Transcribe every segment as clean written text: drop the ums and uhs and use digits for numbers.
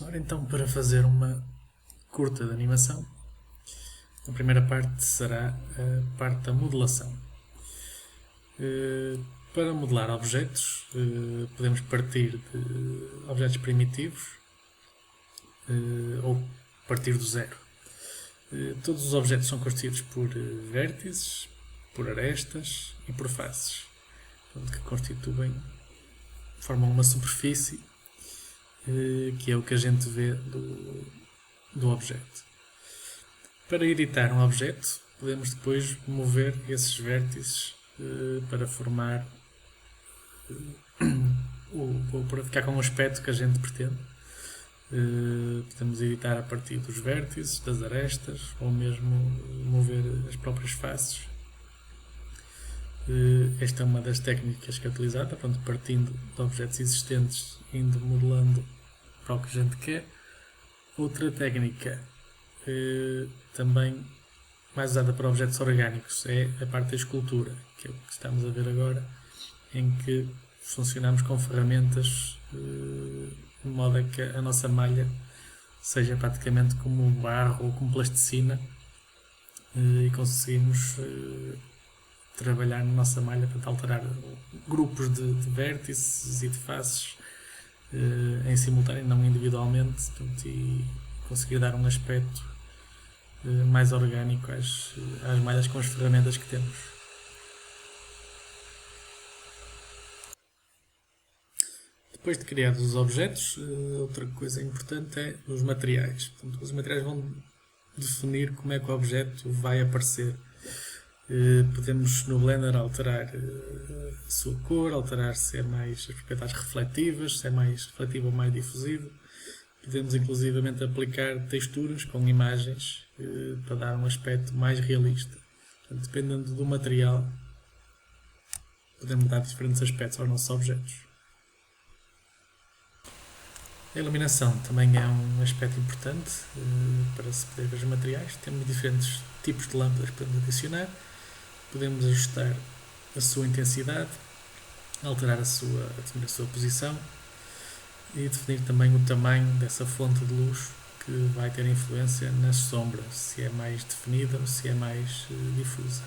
Ora, então, para fazer uma curta de animação, a primeira parte será a parte da modelação. Para modelar objetos, podemos partir de objetos primitivos ou partir do zero. Todos os objetos são constituídos por vértices, por arestas e por faces, que constituem, formam uma superfície que é o que a gente vê do objeto. Para editar um objeto, podemos depois mover esses vértices para formar para ficar com o aspecto que a gente pretende. Podemos editar a partir dos vértices, das arestas, ou mesmo mover as próprias faces. Esta é uma das técnicas que é utilizada, partindo de objetos existentes, indo modelando para o que a gente quer. Outra técnica também mais usada para objetos orgânicos é a parte da escultura, que é o que estamos a ver agora, em que funcionamos com ferramentas de modo a que a nossa malha seja praticamente como barro ou como plasticina e conseguimos trabalhar na nossa malha para alterar grupos de vértices e de faces em simultâneo, não individualmente, e conseguir dar um aspecto mais orgânico às malhas com as ferramentas que temos. Depois de criados os objetos, outra coisa importante é os materiais. Portanto, os materiais vão definir como é que o objeto vai aparecer. Podemos no Blender alterar a sua cor, alterar se é mais as propriedades refletivas, se é mais refletivo ou mais difusivo. Podemos inclusivamente aplicar texturas com imagens para dar um aspecto mais realista. Portanto, dependendo do material, podemos dar diferentes aspectos aos nossos objetos. A iluminação também é um aspecto importante para se poder ver os materiais. Temos diferentes tipos de lâmpadas que podemos adicionar. Podemos ajustar a sua intensidade, alterar definir a sua posição e definir também o tamanho dessa fonte de luz que vai ter influência nas sombras, se é mais definida ou se é mais difusa.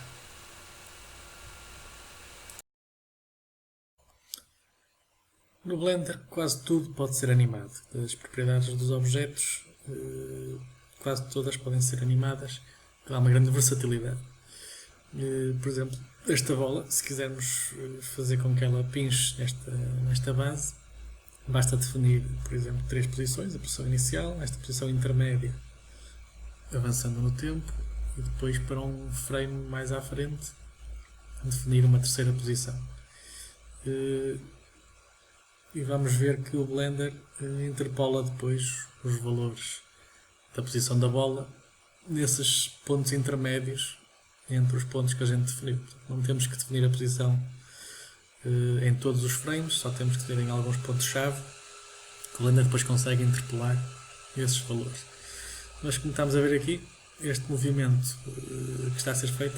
No Blender quase tudo pode ser animado. As propriedades dos objetos quase todas podem ser animadas. Há uma grande versatilidade. Por exemplo, esta bola, se quisermos fazer com que ela pinche nesta base, basta definir, por exemplo, 3 posições. A posição inicial, esta posição intermédia, avançando no tempo, e depois para um frame mais à frente, definir uma terceira posição. E vamos ver que o Blender interpola depois os valores da posição da bola nesses pontos intermédios entre os pontos que a gente definiu. Não temos que definir a posição em todos os frames, só temos que definir em alguns pontos-chave, que o Blender depois consegue interpolar esses valores. Mas como estamos a ver aqui, este movimento que está a ser feito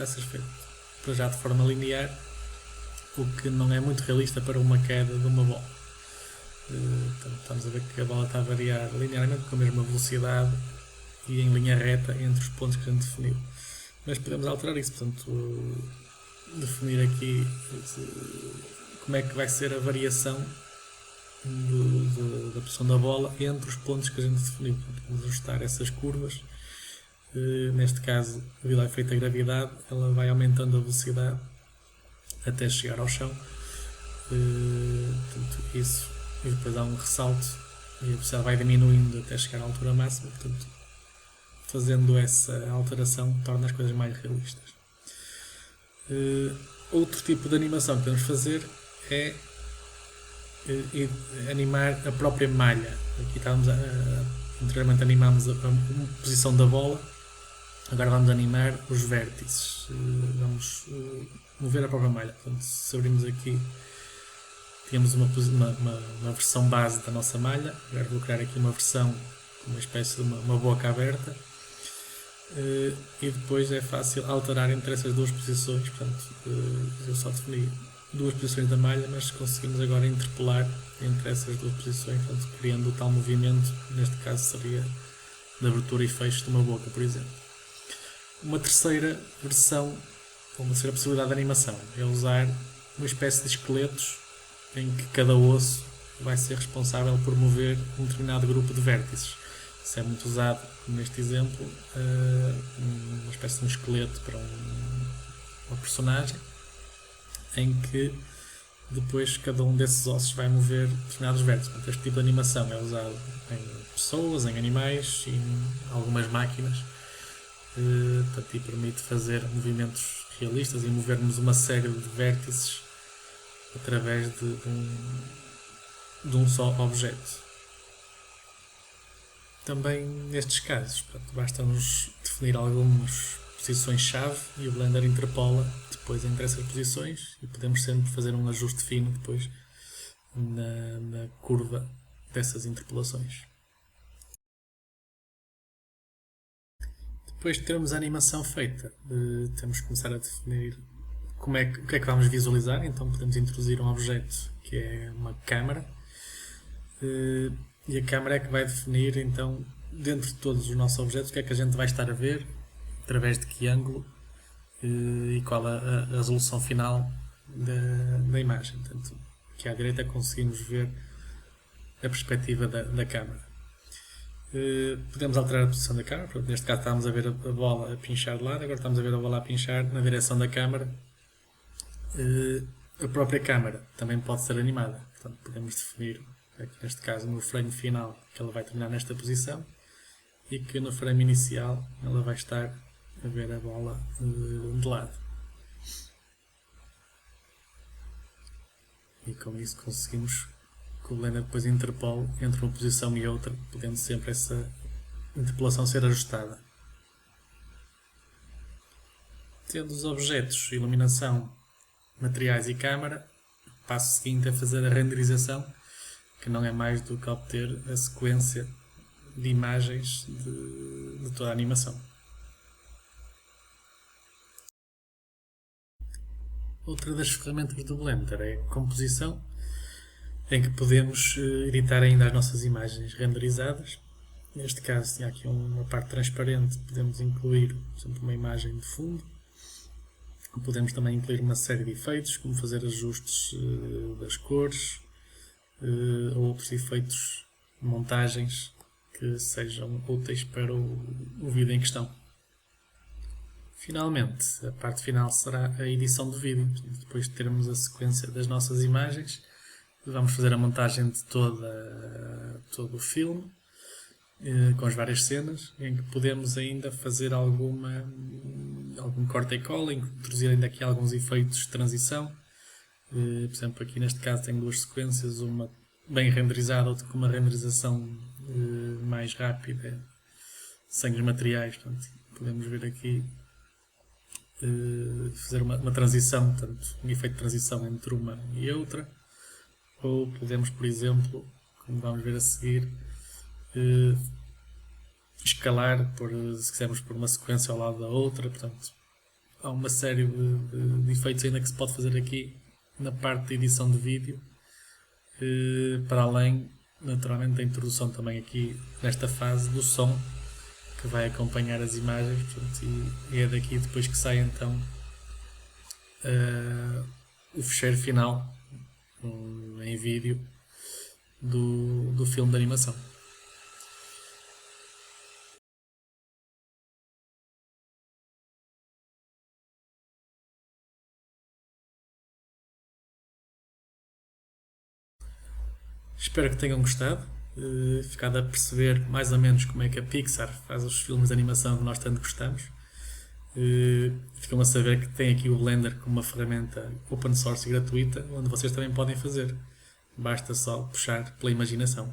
para já de forma linear, o que não é muito realista para uma queda de uma bola. Portanto, estamos a ver que a bola está a variar linearmente com a mesma velocidade e em linha reta entre os pontos que a gente definiu. Mas podemos alterar isso, portanto, definir aqui como é que vai ser a variação da posição da bola entre os pontos que a gente definiu. Portanto, podemos ajustar essas curvas. Neste caso, devido ao efeito da gravidade, ela vai aumentando a velocidade até chegar ao chão. Portanto, isso. E depois há um ressalto e a velocidade vai diminuindo até chegar à altura máxima. Portanto, fazendo essa alteração torna as coisas mais realistas. Outro tipo de animação que podemos fazer é animar a própria malha. Aqui anteriormente animámos a posição da bola, agora vamos animar os vértices. Vamos mover a própria malha. Portanto, se abrimos aqui, temos uma versão base da nossa malha. Agora vou criar aqui uma versão com uma espécie de uma boca aberta. E depois é fácil alterar entre essas duas posições. Portanto, eu só defini duas posições da malha, mas conseguimos agora interpolar entre essas duas posições, portanto, criando o tal movimento, neste caso seria de abertura e fecho de uma boca, por exemplo. Uma terceira versão, ou uma terceira possibilidade de animação, é usar uma espécie de esqueletos em que cada osso vai ser responsável por mover um determinado grupo de vértices. Isso é muito usado, neste exemplo, uma espécie de um esqueleto para uma personagem, em que depois cada um desses ossos vai mover determinados vértices. Portanto, este tipo de animação é usado em pessoas, em animais e em algumas máquinas, portanto, e permite fazer movimentos realistas e movermos uma série de vértices através de um só objeto. Também nestes casos, basta-nos definir algumas posições-chave e o Blender interpola depois entre essas posições e podemos sempre fazer um ajuste fino depois na curva dessas interpolações. Depois de termos a animação feita, temos que começar a definir o que é que vamos visualizar. Então podemos introduzir um objeto que é uma câmara, e a câmara é que vai definir, então, dentro de todos os nossos objetos, o que é que a gente vai estar a ver, através de que ângulo e qual a resolução final da imagem. Portanto, aqui à direita conseguimos ver a perspectiva da câmara. Podemos alterar a posição da câmara. Neste caso estamos a ver a bola a pinchar de lado, agora estamos a ver a bola a pinchar na direção da câmara. A própria câmara também pode ser animada, portanto podemos definir, aqui neste caso no frame final, que ela vai terminar nesta posição e que no frame inicial ela vai estar a ver a bola de lado. E com isso conseguimos que o Blender depois interpole entre uma posição e outra, podendo sempre essa interpolação ser ajustada. Tendo os objetos, iluminação, materiais e câmara, o passo seguinte é fazer a renderização, que não é mais do que obter a sequência de imagens de toda a animação. Outra das ferramentas do Blender é a composição, em que podemos editar ainda as nossas imagens renderizadas. Neste caso, tinha aqui uma parte transparente, podemos incluir, por exemplo, uma imagem de fundo. Podemos também incluir uma série de efeitos, como fazer ajustes das cores, ou outros efeitos, montagens que sejam úteis para o vídeo em questão. Finalmente, a parte final será a edição do vídeo. Depois de termos a sequência das nossas imagens, vamos fazer a montagem de todo o filme, com as várias cenas, em que podemos ainda fazer algum corte e cola, introduzir ainda aqui alguns efeitos de transição. Por exemplo, aqui neste caso tenho duas sequências, uma bem renderizada, outra com uma renderização mais rápida, sem os materiais. Portanto, podemos ver aqui fazer uma transição, portanto, um efeito de transição entre uma e outra. Ou podemos, por exemplo, como vamos ver a seguir, escalar, se quisermos, por uma sequência ao lado da outra. Portanto, há uma série de efeitos ainda que se pode fazer aqui na parte de edição de vídeo, para além, naturalmente, da introdução também aqui nesta fase do som que vai acompanhar as imagens. Portanto, e é daqui depois que sai então o fecheiro final em vídeo do filme de animação. Espero que tenham gostado, ficado a perceber mais ou menos como é que a Pixar faz os filmes de animação que nós tanto gostamos. Ficam a saber que tem aqui o Blender como uma ferramenta open source e gratuita, onde vocês também podem fazer. Basta só puxar pela imaginação.